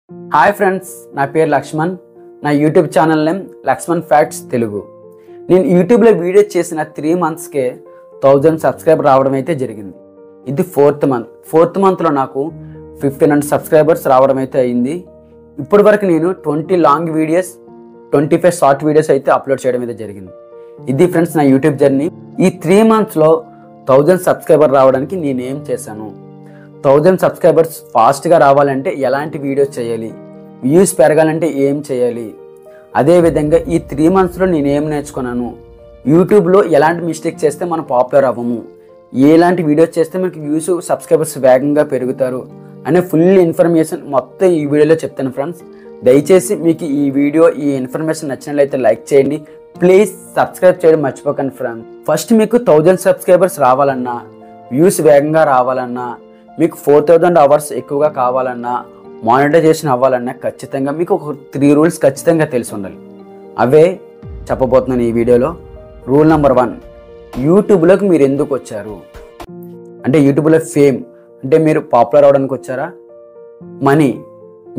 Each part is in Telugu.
హాయ్ ఫ్రెండ్స్, నా పేరు లక్ష్మణ్. నా YouTube channel name Lakshman facts Telugu. నేను యూట్యూబ్లో వీడియో చేసిన 3 monthsకే 1000 సబ్స్క్రైబర్ రావడం అయితే జరిగింది. ఇది 4th month. 4th monthలో నాకు 1500 సబ్స్క్రైబర్స్ రావడం అయితే అయింది. ఇప్పటి వరకు నేను 20 లాంగ్ వీడియోస్, 25 షార్ట్ వీడియోస్ అయితే అప్లోడ్ చేయడం అయితే జరిగింది. ఇది ఫ్రెండ్స్ నా యూట్యూబ్ జర్నీ. ఈ 3 monthsలో 1000 సబ్స్క్రైబర్ రావడానికి నేనేం చేశాను, 1000 సబ్స్క్రైబర్స్ ఫాస్ట్గా రావాలంటే ఎలాంటి వీడియోస్ చేయాలి, వ్యూస్ పెరగాలంటే ఏం చేయాలి, అదేవిధంగా ఈ 3 monthsలో నేనేం నేర్చుకున్నాను, యూట్యూబ్లో ఎలాంటి మిస్టేక్ చేస్తే మనం పాపులర్ అవ్వము, ఎలాంటి వీడియోస్ చేస్తే మనకి వ్యూస్ సబ్స్క్రైబర్స్ వేగంగా పెరుగుతారు అనే ఫుల్ ఇన్ఫర్మేషన్ మొత్తం ఈ వీడియోలో చెప్తాను ఫ్రెండ్స్. దయచేసి మీకు ఈ వీడియో, ఈ ఇన్ఫర్మేషన్ నచ్చినట్లయితే లైక్ చేయండి. ప్లీజ్ సబ్స్క్రైబ్ చేయడం మర్చిపోకండి ఫ్రెండ్స్. ఫస్ట్ మీకు 1000 సబ్స్క్రైబర్స్ రావాలన్నా, వ్యూస్ వేగంగా రావాలన్నా, మీకు 4000 అవర్స్ ఎక్కువగా కావాలన్నా, మానిటైజేషన్ అవ్వాలన్నా ఖచ్చితంగా మీకు ఒక 3 రూల్స్ ఖచ్చితంగా తెలిసి ఉండాలి. అవే చెప్పబోతున్నాను ఈ వీడియోలో. రూల్ నెంబర్ 1, యూట్యూబ్లోకి మీరు ఎందుకు వచ్చారు? అంటే యూట్యూబ్లో ఫేమ్ అంటే మీరు పాపులర్ అవడానికి వచ్చారా? మనీ,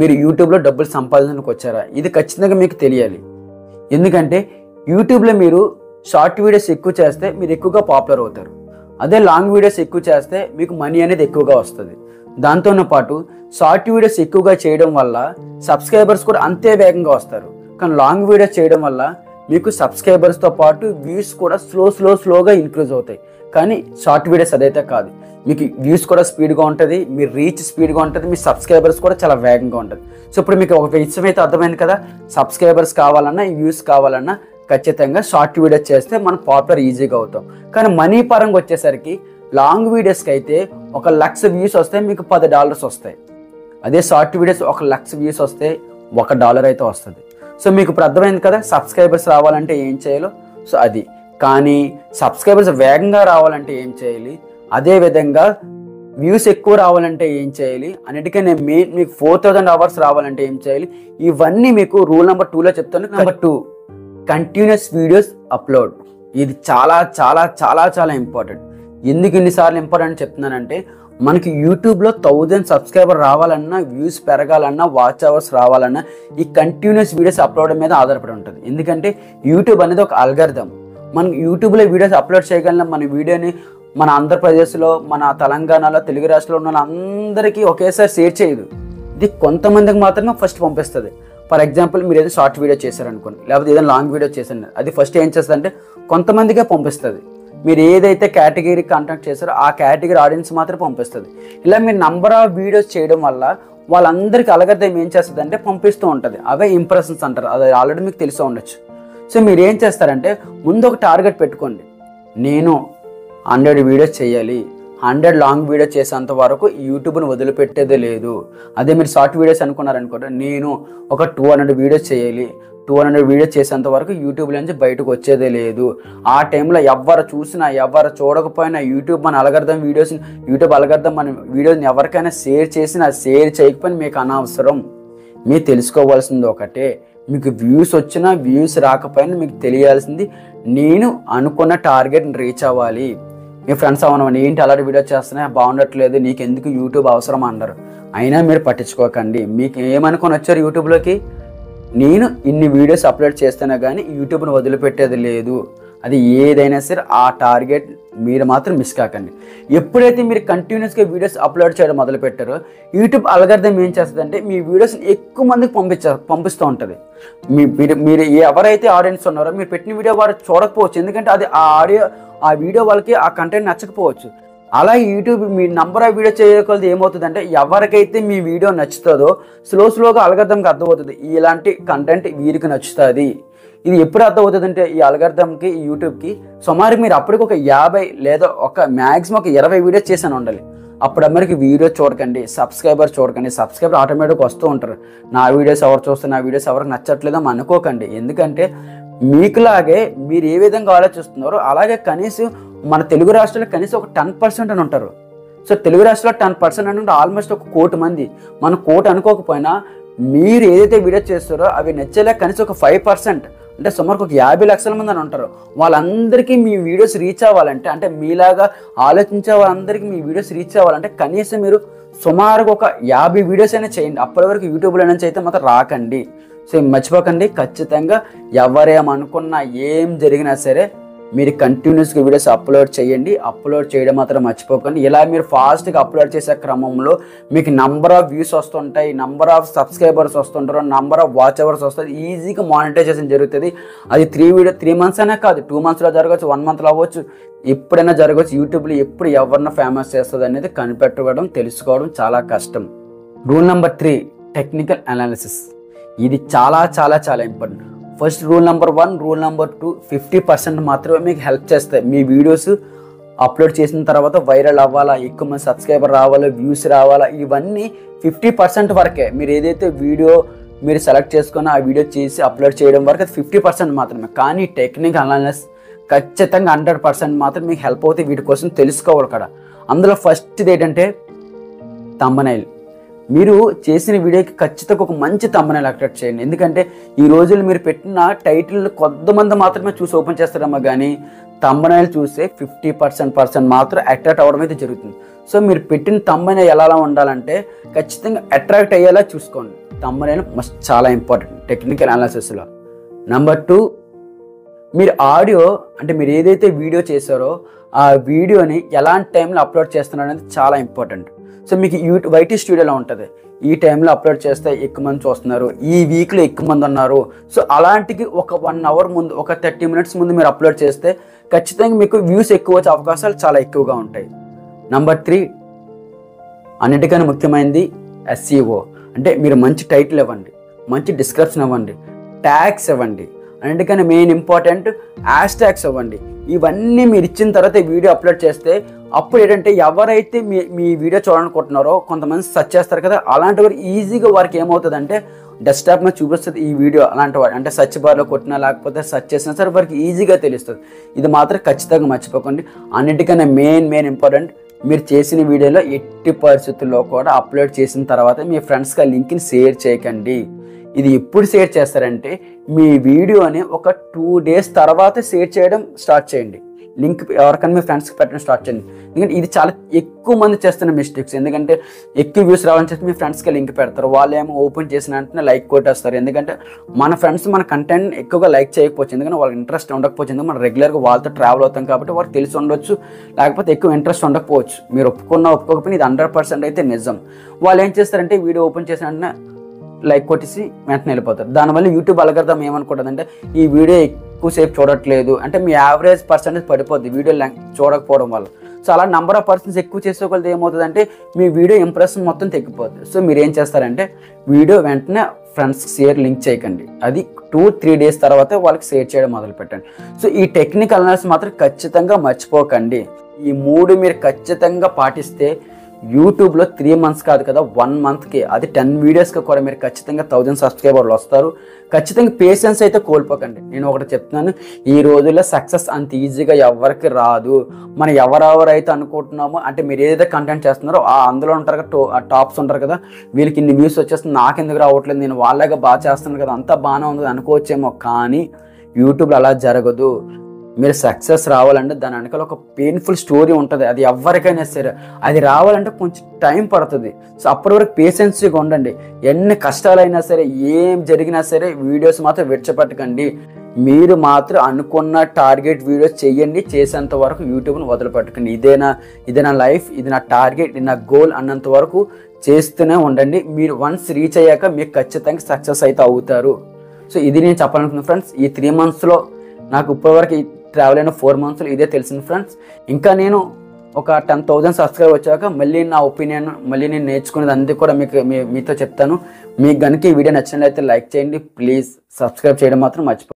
మీరు యూట్యూబ్లో డబ్బులు సంపాదించడానికి వచ్చారా? ఇది ఖచ్చితంగా మీకు తెలియాలి. ఎందుకంటే యూట్యూబ్లో మీరు షార్ట్ వీడియోస్ ఎక్కువ చేస్తే మీరు ఎక్కువగా పాపులర్ అవుతారు. అదే లాంగ్ వీడియోస్ ఎక్కువ చేస్తే మీకు మనీ అనేది ఎక్కువగా వస్తుంది. దాంతోనే పాటు షార్ట్ వీడియోస్ ఎక్కువగా చేయడం వల్ల సబ్స్క్రైబర్స్ కూడా అంతే వేగంగా వస్తారు. కానీ లాంగ్ వీడియోస్ చేయడం వల్ల మీకు సబ్స్క్రైబర్స్తో పాటు వ్యూస్ కూడా స్లోగా ఇంక్రీజ్ అవుతాయి. కానీ షార్ట్ వీడియోస్ అదైతే కాదు. మీకు వ్యూస్ కూడా స్పీడ్గా ఉంటుంది, మీ రీచ్ స్పీడ్గా ఉంటుంది, మీ సబ్స్క్రైబర్స్ కూడా చాలా వేగంగా ఉంటుంది. సో ఇప్పుడు మీకు ఒక విషయం అయితే అర్థమైంది కదా, సబ్స్క్రైబర్స్ కావాలన్నా, వ్యూస్ కావాలన్నా ఖచ్చితంగా షార్ట్ వీడియోస్ చేస్తే మనం పాపులర్ ఈజీగా అవుతాం. కానీ మనీ పరంగా వచ్చేసరికి లాంగ్ వీడియోస్కి అయితే 1,00,000 వ్యూస్ వస్తే మీకు $10 వస్తాయి. అదే షార్ట్ వీడియోస్ 1,00,000 వ్యూస్ వస్తే $1 అయితే వస్తుంది. సో మీకు ఇప్పుడు అర్థమైంది కదా సబ్స్క్రైబర్స్ రావాలంటే ఏం చేయాలో. సో అది కానీ సబ్స్క్రైబర్స్ వేగంగా రావాలంటే ఏం చేయాలి, అదేవిధంగా వ్యూస్ ఎక్కువ రావాలంటే ఏం చేయాలి, అన్నిటికీ మీకు 4000 అవర్స్ రావాలంటే ఏం చేయాలి, ఇవన్నీ మీకు రూల్ నెంబర్ 2లో చెప్తాను. Number 2, continuous videos upload. ఇది చాలా చాలా చాలా చాలా ఇంపార్టెంట్. ఎందుకు ఇన్నిసార్లు ఇంపార్టెంట్ చెప్తున్నానంటే, మనకి యూట్యూబ్లో 1000 సబ్స్క్రైబర్ రావాలన్నా, వ్యూస్ పెరగాలన్నా, వాచ్ అవర్స్ రావాలన్నా ఈ కంటిన్యూస్ వీడియోస్ అప్లోడ్ మీద ఆధారపడి ఉంటుంది. ఎందుకంటే యూట్యూబ్ అనేది ఒక అల్గారిథం. మనం యూట్యూబ్లో వీడియోస్ అప్లోడ్ చేయగలం. మన వీడియోని మన ఆంధ్రప్రదేశ్లో, మన తెలంగాణలో, తెలుగు రాష్ట్రంలో ఉన్న అందరికీ ఒకేసారి షేర్ చేయదు. ఇది కొంతమందికి మాత్రమే ఫస్ట్ పంపిస్తుంది. ఫర్ ఎగ్జాంపుల్ మీరు ఏదో షార్ట్ వీడియో చేశారనుకోండి, లేకపోతే ఏదైనా లాంగ్ వీడియో చేశారు, అది ఫస్ట్ ఏం చేస్తుంది అంటే కొంతమందికే పంపిస్తుంది. మీరు ఏదైతే కేటగిరీ కాంటాక్ట్ చేశారో ఆ కేటగిరీ ఆడియన్స్ మాత్రమే పంపిస్తుంది. ఇలా మీరు నంబర్ ఆఫ్ వీడియోస్ చేయడం వల్ల వాళ్ళందరికీ అలగర్థం ఏం చేస్తుంది అంటే పంపిస్తూ ఉంటుంది. అవే ఇంప్రెషన్స్ అంటారు. అది ఆల్రెడీ మీకు తెలిసి ఉండొచ్చు. సో మీరు ఏం చేస్తారంటే ముందు ఒక టార్గెట్ పెట్టుకోండి. నేను 100 వీడియోస్ చేయాలి, 100 లాంగ్ వీడియో చేసేంత వరకు యూట్యూబ్ని వదిలిపెట్టేదే లేదు. అదే మీరు షార్ట్ వీడియోస్ అనుకున్నారనుకోండి, నేను ఒక 200 వీడియోస్ చేయాలి, 200 వీడియోస్ చేసేంత వరకు యూట్యూబ్ నుంచి బయటకు వచ్చేదే లేదు. ఆ టైంలో ఎవరు చూసినా ఎవరు చూడకపోయినా యూట్యూబ్ మన అలగర్థం యూట్యూబ్ అలగర్థం మన వీడియోని ఎవరికైనా షేర్ చేసినా షేర్ చేయకపోయినా మీకు అనవసరం. మీరు తెలుసుకోవాల్సింది ఒకటే, మీకు వ్యూస్ వచ్చినా వ్యూస్ రాకపోయినా మీకు తెలియాల్సింది నేను అనుకున్న టార్గెట్ని రీచ్ అవ్వాలి. మీ ఫ్రెండ్స్ అవునవ్వండి, ఏంటి అలాంటి వీడియో చేస్తున్నా బాగుండట్లేదు, నీకు ఎందుకు యూట్యూబ్ అవసరం అన్నారు. అయినా మీరు పట్టించుకోకండి. మీకు ఏమనుకొని వచ్చారు యూట్యూబ్లోకి, నేను ఇన్ని వీడియోస్ అప్లోడ్ చేస్తున్నా కానీ యూట్యూబ్ని వదిలిపెట్టేది లేదు. అది ఏదైనా సరే ఆ టార్గెట్ మీరు మాత్రం మిస్ కాకండి. ఎప్పుడైతే మీరు కంటిన్యూస్గా వీడియోస్ అప్లోడ్ చేయడం మొదలుపెట్టారో యూట్యూబ్ అల్గారిథం ఏం చేస్తుందంటే మీ వీడియోస్ని ఎక్కువ మందికి పంపిస్తూ ఉంటుంది. మీరు ఎవరైతే ఆడియన్స్ ఉన్నారో మీరు పెట్టిన వీడియో వారు చూడకపోవచ్చు. ఎందుకంటే అది ఆ వీడియో వాళ్ళకి ఆ కంటెంట్ నచ్చకపోవచ్చు. అలా యూట్యూబ్ మీ నంబర్ ఆఫ్ వీడియో చేయగలది ఏమవుతుందంటే ఎవరికైతే మీ వీడియో నచ్చుతుందో స్లోగా అల్గారిథంకి అర్థమవుతుంది ఇలాంటి కంటెంట్ వీరికి నచ్చుతుంది. ఇది ఎప్పుడు అర్థమవుతుంది అంటే ఈ అల్గారిథంకి, ఈ యూట్యూబ్కి సుమారు మీరు అప్పటికి ఒక 50 లేదా మ్యాక్సిమం ఒక 20 వీడియోస్ చేశాను ఉండాలి. అప్పుడు అందరికి వీడియో చూడకండి, సబ్స్క్రైబర్ చూడకండి. సబ్స్క్రైబర్ ఆటోమేటిక్గా వస్తూ ఉంటారు. నా వీడియోస్ ఎవరు చూస్తారు, నా వీడియోస్ ఎవరికి నచ్చట్లేదో అనుకోకండి. ఎందుకంటే మీకులాగే మీరు ఏ విధంగా ఆలోచిస్తున్నారో అలాగే కనీసం మన తెలుగు రాష్ట్రాల్లో కనీసం ఒక 10% అని ఉంటారు. సో తెలుగు రాష్ట్రాల్లో 10% అంటే ఆల్మోస్ట్ 1 కోటి మంది. మన 1 కోటి అనుకోకపోయినా మీరు ఏదైతే వీడియో చేస్తారో అవి నచ్చేలా కనీసం ఒక 5% అంటే సుమారు ఒక 50 లక్షల మంది అని ఉంటారు. వాళ్ళందరికీ మీ వీడియోస్ రీచ్ అవ్వాలంటే, అంటే మీలాగా ఆలోచించే వాళ్ళందరికీ మీ వీడియోస్ రీచ్ అవ్వాలంటే కనీసం మీరు సుమారుగా ఒక 50 వీడియోస్ అయినా చేయండి. అప్పటి వరకు యూట్యూబ్లో నుంచి అయితే మాత్రం రాకండి. సో మర్చిపోకండి, ఖచ్చితంగా ఎవరేమనుకున్నా ఏం జరిగినా సరే మీరు కంటిన్యూస్గా వీడియోస్ అప్లోడ్ చేయండి. అప్లోడ్ చేయడం మాత్రం మర్చిపోకండి. ఇలా మీరు ఫాస్ట్గా అప్లోడ్ చేసే క్రమంలో మీకు నంబర్ ఆఫ్ వ్యూస్ వస్తుంటాయి, నంబర్ ఆఫ్ సబ్స్క్రైబర్స్ వస్తుంటారు, నంబర్ ఆఫ్ వాచ్ అవర్స్ వస్తుంది. ఈజీగా మానిటైజేషన్ జరుగుతుంది. అది 3 మంత్స్ అనే కాదు, 2 మంత్స్లో జరగవచ్చు, 1 మంత్లో అవ్వచ్చు, ఎప్పుడైనా జరగవచ్చు. యూట్యూబ్లో ఎప్పుడు ఎవరిని ఫేమస్ చేస్తుంది అనేది కనిపెట్టుకోవడం, తెలుసుకోవడం చాలా కష్టం. Rule number 3, technical analysis. ఇది చాలా చాలా చాలా important. First rule number 1, rule number 2 50% మాత్రమే మీకు హెల్ప్ చేస్తాయి. మీ వీడియోస్ అప్లోడ్ చేసిన తర్వాత వైరల్ అవ్వాలా, ఎక్కువ మంది సబ్స్క్రైబర్ రావాలా, వ్యూస్ రావాలా, ఇవన్నీ 50% వరకే. మీరు ఏదైతే వీడియో మీరు సెలెక్ట్ చేసుకుని ఆ వీడియో చేసి అప్లోడ్ చేయడం వరకు అది 50% మాత్రమే. కానీ టెక్నికల్ అనాలిసిస్ ఖచ్చితంగా 100% మాత్రం మీకు హెల్ప్ అవుతాయి. వీటి కోసం తెలుసుకోవాలి కదా. అందులో ఫస్ట్ది ఏంటంటే థంబ్నెయిల్. మీరు చేసిన వీడియోకి ఖచ్చితంగా ఒక మంచి థంబ్నెయిల్ అట్రాక్ట్ చేయండి. ఎందుకంటే ఈ రోజులు మీరు పెట్టిన టైటిల్ కొంతమంది మాత్రమే చూసి ఓపెన్ చేస్తారేమో, కానీ థంబ్నెయిల్ చూస్తే 50% మాత్రం అట్రాక్ట్ అవ్వడం అయితే జరుగుతుంది. సో మీరు పెట్టిన థంబ్నెయిల్ ఎలా ఉండాలంటే ఖచ్చితంగా అట్రాక్ట్ అయ్యేలా చూసుకోండి. థంబ్నెయిల్ మస్ట్ చాలా ఇంపార్టెంట్ టెక్నికల్ అనాలిసిస్లో. నెంబర్ 2, మీరు ఆడియో అంటే మీరు ఏదైతే వీడియో చేశారో ఆ వీడియోని ఎలాంటి టైంలో అప్లోడ్ చేస్తున్నారు అనేది చాలా ఇంపార్టెంట్. సో మీకు వైటీ స్టూడియోలో ఉంటుంది, ఈ టైంలో అప్లోడ్ చేస్తే ఎక్కువ మంది చూస్తున్నారు, ఈ వీక్లో ఎక్కువ మంది ఉన్నారు. సో అలాంటికి ఒక 1 అవర్ ముందు, ఒక 30 మినిట్స్ ముందు మీరు అప్లోడ్ చేస్తే ఖచ్చితంగా మీకు వ్యూస్ ఎక్కువ వచ్చే అవకాశాలు చాలా ఎక్కువగా ఉంటాయి. నెంబర్ 3, అన్నిటికన్నా ముఖ్యమైనది SEO. అంటే మీరు మంచి టైటిల్ ఇవ్వండి, మంచి డిస్క్రిప్షన్ ఇవ్వండి, ట్యాగ్స్ ఇవ్వండి, అన్నిటికన్నా మెయిన్ ఇంపార్టెంట్ హ్యాష్ ట్యాగ్స్ ఇవ్వండి. ఇవన్నీ మీరు ఇచ్చిన తర్వాత వీడియో అప్లోడ్ చేస్తే అప్పుడు ఏంటంటే ఎవరైతే మీ వీడియో చూడాలనుకుంటున్నారో కొంతమంది సెర్చ్ చేస్తారు కదా, అలాంటి వారు ఈజీగా వారికి ఏమవుతుందంటే డెస్క్టాప్ మీద చూపిస్తుంది ఈ వీడియో. అలాంటి వారు అంటే సెర్చ్ బార్లో కొట్టినా లేకపోతే సెర్చ్ చేసినా సరే వారికి ఈజీగా తెలుస్తుంది. ఇది మాత్రం ఖచ్చితంగా మర్చిపోకండి. అన్నిటికన్నా మెయిన్ ఇంపార్టెంట్, మీరు చేసిన వీడియోలో ఎట్టి పరిస్థితుల్లో కూడా అప్లోడ్ చేసిన తర్వాత మీ ఫ్రెండ్స్కి ఆ లింక్ని షేర్ చేయకండి. ఇది ఎప్పుడు షేర్ చేస్తారంటే మీ వీడియోని ఒక 2 డేస్ తర్వాత షేర్ చేయడం స్టార్ట్ చేయండి. లింక్ ఎవరికైనా మీ ఫ్రెండ్స్కి పెట్టడం స్టార్ట్ చేయండి. ఎందుకంటే ఇది చాలా ఎక్కువ మంది చేస్తున్న మిస్టేక్స్. ఎందుకంటే ఎక్కువ వ్యూస్ రావాలని చెప్పి మీ ఫ్రెండ్స్కి లింక్ పెడతారు, వాళ్ళు ఏమో ఓపెన్ చేసిన వెంటనే లైక్ కొట్టేస్తారు. ఎందుకంటే మన ఫ్రెండ్స్ మన కంటెంట్ ఎక్కువగా లైక్ చేయకపోవచ్చు, ఎందుకంటే వాళ్ళకి ఇంట్రెస్ట్ ఉండకపోవచ్చు. ఎందుకంటే మనం రెగ్యులర్గా వాళ్ళతో ట్రావెల్ అవుతాం కాబట్టి వాళ్ళకి తెలిసి ఉండొచ్చు, లేకపోతే ఎక్కువ ఇంట్రెస్ట్ ఉండకపోవచ్చు. మీరు ఒప్పుకోకపోయినా ఇది 100% అయితే నిజం. వాళ్ళు ఏం చేస్తారంటే వీడియో ఓపెన్ చేసిన వెంటనే లైక్ కొట్టేసి వెంటనే వెళ్ళిపోతారు. దానివల్ల యూట్యూబ్ అల్గోరిథం ఏమనుకుంటుందంటే ఈ వీడియో ఎక్కువసేపు చూడట్లేదు అంటే మీ యావరేజ్ పర్సెంటేజ్ పడిపోద్ది వీడియో చూడకపోవడం వల్ల. సో అలా నెంబర్ ఆఫ్ పర్సన్స్ ఎక్కువ చేసేకొలది ఏమవుతుందంటే మీ వీడియో ఇంప్రెషన్ మొత్తం తగ్గిపోద్ది. సో మీరు ఏం చేస్తారంటే వీడియో వెంటనే ఫ్రెండ్స్కి షేర్ లింక్ చేయకండి, అది 2-3 డేస్ తర్వాత వాళ్ళకి షేర్ చేయడం మొదలు పెట్టండి. సో ఈ టెక్నికల్ అనాలిసిస్ మాత్రం ఖచ్చితంగా మర్చిపోకండి. ఈ 3 మీరు ఖచ్చితంగా పాటిస్తే యూట్యూబ్లో 3 మంత్స్ కాదు కదా 1 మంత్కి, అది 10 వీడియోస్కి కూడా మీరు ఖచ్చితంగా 1000 సబ్స్క్రైబర్లు వస్తారు. ఖచ్చితంగా పేషెన్స్ అయితే కోల్పోకండి. నేను ఒకటి చెప్తున్నాను, ఈ రోజుల్లో సక్సెస్ అంత ఈజీగా ఎవరికి రాదు. మనం ఎవరెవరైతే అనుకుంటున్నామో అంటే మీరు ఏదైతే కంటెంట్ చేస్తున్నారో అందులో ఉంటారు కదా టాప్స్ ఉంటారు కదా, వీళ్ళకి ఇన్ని వ్యూస్ వచ్చేస్తుంది నాకెందుకు రావట్లేదు, నేను వాళ్ళగా బాగా చేస్తున్నాను కదా అంతా బాగానే ఉంది అనుకోవచ్చేమో, కానీ యూట్యూబ్లో అలా జరగదు. మీరు సక్సెస్ రావాలంటే దాని వెనకాల ఒక పెయిన్ఫుల్ స్టోరీ ఉంటుంది. అది ఎవరికైనా సరే అది రావాలంటే కొంచెం టైం పడుతుంది. సో అప్పటి వరకు పేషెన్స్గా ఉండండి. ఎన్ని కష్టాలైనా సరే ఏం జరిగినా సరే వీడియోస్ మాత్రం విడిచిపెట్టకండి. మీరు మాత్రం అనుకున్న టార్గెట్ వీడియోస్ చేయండి, చేసేంత వరకు యూట్యూబ్ని వదిలిపెట్టకండి. ఇదే నా లైఫ్, ఇది నా టార్గెట్, ఇది నా గోల్ అన్నంత వరకు చేస్తూనే ఉండండి. మీరు వన్స్ రీచ్ అయ్యాక మీకు ఖచ్చితంగా సక్సెస్ అయితే అవుతారు. సో ఇది నేను చెప్పాలనుకున్నాను ఫ్రెండ్స్. ఈ 3 మంత్స్లో నాకు ఇప్పటివరకు ట్రావెల్ అయిన 4 మంత్స్లో ఇదే తెలిసింది ఫ్రెండ్స్. ఇంకా నేను ఒక 10,000 సబ్స్క్రైబ్ వచ్చాక మళ్ళీ నా ఒపీనియన్ మళ్ళీ నేను నేర్చుకునేది అంతా కూడా మీతో చెప్తాను. మీకు కనుక ఈ వీడియో నచ్చినట్లయితే లైక్ చేయండి, ప్లీజ్ సబ్స్క్రైబ్ చేయడం మాత్రం మర్చిపోండి.